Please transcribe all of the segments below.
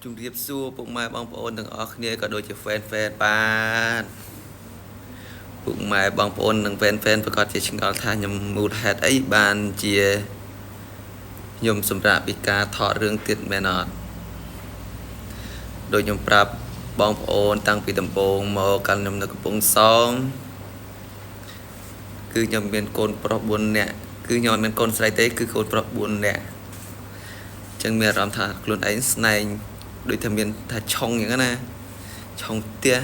ជំរាបសួរពុកម៉ែបងប្អូនទាំងអស់គ្នាក៏ដូចជាហ្វេនបាទពុកម៉ែបងប្អូននិងហ្វេនប្រកាសជាឆ្ងល់ថាខ្ញុំមូលហេតុអីបានជាខ្ញុំសម្រាប់ពីការថតរឿងទៀតមែនអត់ដូចខ្ញុំប្រាប់បងប្អូនតាំងពីដំបូងមកកាន់ខ្ញុំនៅកំពង់សោមគឺខ្ញុំមានកូនប្រុស4នាក់គឺខ្ញុំអត់មានកូនស្រីទេគឺកូនប្រុស4នាក់អញ្ចឹងមានអារម្មណ៍ថាខ្លួនឯងស្នែងដូចថាមានថាឆុងអញ្ចឹងណាឆុងផ្ទះ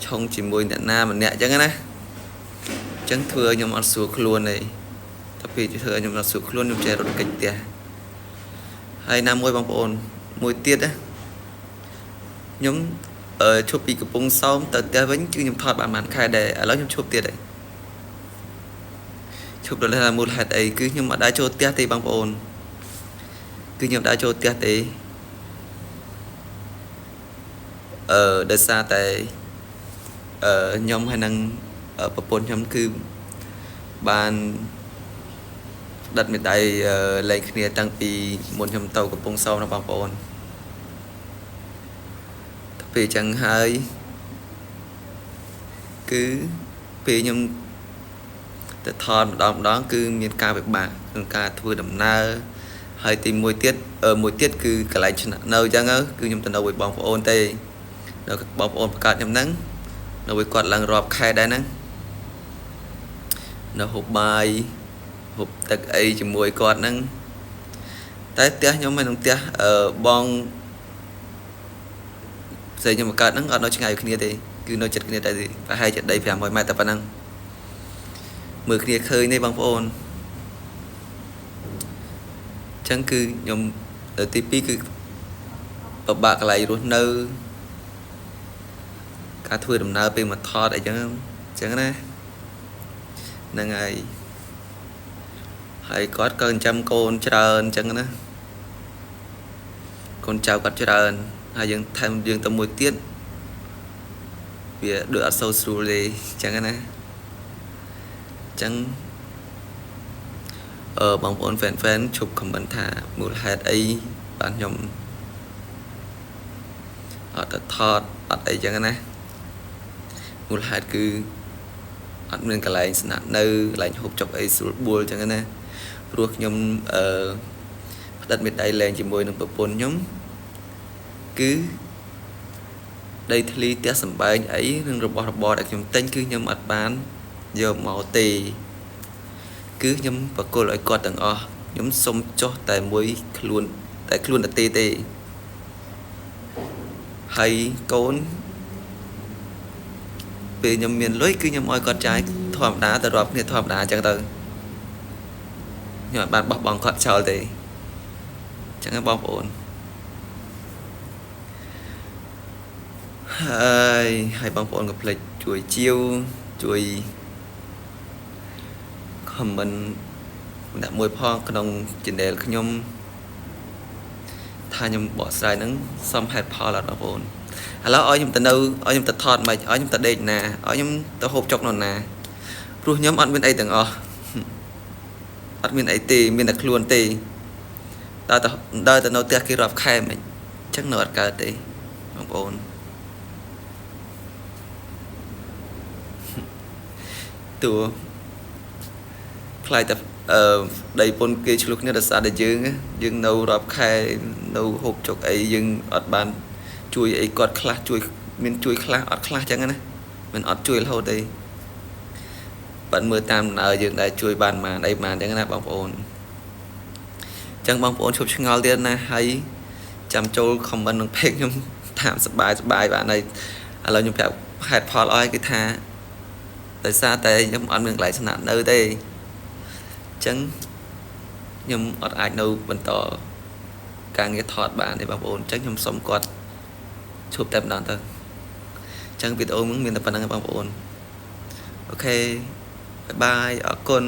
ឆុងជាមួយអ្នកណាម្នាក់អញ្ចឹងណាអញ្ចឹងធ្វើឲ្យខ្ញុំអត់ស្រួលខ្លួនទេតែពេលធ្វើឲ្យខ្ញុំអត់ស្រួលខ្លួនខ្ញុំចេះរត់គេចផ្ទះហើយណាមួយបងប្អូនមួយទៀតណាខ្ញុំឈប់ពីកំពង់សោមទៅផ្ទះវិញគឺខ្ញុំថតបានប្រហែលខែដែរឥឡូវខ្ញុំឈប់ទៀតហើយឈប់ដល់ថាមូលហេតុអីគឺខ្ញុំអត់ដែរចូលផ្ទះទេបងប្អូនគឺខ្ញុំដែរចូលផ្ទះទេដោយសារតែខ្ញុំហើយនឹងប្រពន្ធខ្ញុំគឺបានដិតមេដៃលែងគ្នាតាំងពីមុនខ្ញុំទៅកំពង់សោមណាបងប្អូនតែពេលចឹងហើយគឺពេលខ្ញុំទៅថតម្ដងគឺមានការពិបាកក្នុងការធ្វើដំណើរហើយទីមួយទៀតគឺកន្លែងនៅអញ្ចឹងគឺខ្ញុំទៅនៅvớiបងប្អូនទេនៅបងប្អូនបង្កើតខ្ញុំហ្នឹងនៅvớiគាត់ឡើងរាប់ខែដែរហ្នឹងនៅហូបបាយហូបទឹកអីជាមួយគាត់ហ្នឹងតែផ្ទះខ្ញុំមិនក្នុងផ្ទះបងផ្សេងខ្ញុំបង្កើតហ្នឹងអត់នៅឆ្ងាយគ្នាទេគឺនៅជិតគ្នាតែប្រហែលជាដី500ម៉ែត្រតែប៉ុណ្ណឹងមើលគ្នាឃើញទេបងប្អូនអញ្ចឹងគឺខ្ញុំទី2គឺពិបាកកន្លែងរស់នៅការធ្វើដំណើរពេលមកថតអីចឹងណាហ្នឹងហើយគាត់ក៏ចិញ្ចឹមកូនច្រើនអញ្ចឹងណាកូនចៅគាត់ច្រើនហើយយើងថែមយើងទៅមួយទៀតវាដូចអត់សូវស្រួលទេអញ្ចឹងណាអញ្ចឹងបងប្អូនហ្វេនឈប់ខមមិនថាមូលហេតុអីបានខ្ញុំអត់ទៅថតអត់អីចឹងណាមូលហេតុគឺអត់មានកន្លែងស្នាក់នៅកន្លែងហូបចុកអីស្រួលបួលចឹងណាព្រោះខ្ញុំផ្ដិតមេដៃលែងជាមួយនឹងប្រពន្ធខ្ញុំគឺដីធ្លីផ្ទះសម្បែងអីនឹងរបស់របរដែលខ្ញុំទិញគឺខ្ញុំអត់បានយកមកទេគឺខ្ញុំបកគលឲ្យគាត់ទាំងអស់ខ្ញុំសុំចុះតែមួយខ្លួនតែខ្លួនទេហើយកូនពេលខ្ញុំមានលុយគឺខ្ញុំឲ្យគាត់ចាយធម្មតាទៅរាប់គ្នាធម្មតាអញ្ចឹងទៅខ្ញុំអត់បានបោះបង់គាត់ចោលទេអញ្ចឹងបងប្អូនហើយបងប្អូនកុំភ្លេចជួយជាវជួយ comment ម្នាក់មួយផងក្នុង channel ខ្ញុំថាខ្ញុំបកស្រាយហ្នឹងសមហេតុផលអត់បងប្អូនឥឡូវឲ្យខ្ញុំទៅនៅឲ្យខ្ញុំទៅថតមិនឲ្យខ្ញុំទៅដេកណាឲ្យខ្ញុំទៅហូបចុកនៅណាព្រោះខ្ញុំអត់មានអីទាំងអស់អត់មានអីទេមានតែខ្លួនទេដើរទៅនៅផ្ទះគេរាប់ខែមិនអញ្ចឹងនៅអត់កើតទេបងប្អូនតួខ្លាយតែដីពុនគេឆ្លុះគ្នាដោយសារតែយើងនៅរាប់ខែនៅហូបចុកអីយើងអត់បានជួយអីគាត់ខ្លះជួយមានជួយខ្លះអត់ខ្លះចឹងណាមិនអត់ជួយរហូតទេបានមើលតាមដំណើរយើងដែរជួយបានបានអីបានចឹងណាបងប្អូនអញ្ចឹងបងប្អូនឈប់ឆ្ងល់ទៀតណាហើយចាំចូល comment នឹង page ខ្ញុំតាមសប្បាយបានហើយឥឡូវខ្ញុំប្រាប់ហេតុផលអស់គឺថាដោយសារតែខ្ញុំអត់មានកន្លែងស្នាក់នៅទេអញ្ចឹងខ្ញុំអត់អាចនៅបន្តការងារថតបានទេបងប្អូនអញ្ចឹងខ្ញុំសុំគាត់ឈប់តែម្ដងទៅអញ្ចឹងវីដេអូហ្នឹងមានតែប៉ុណ្្នឹងបងប្អូនអូខេបាយបាយអរគុណ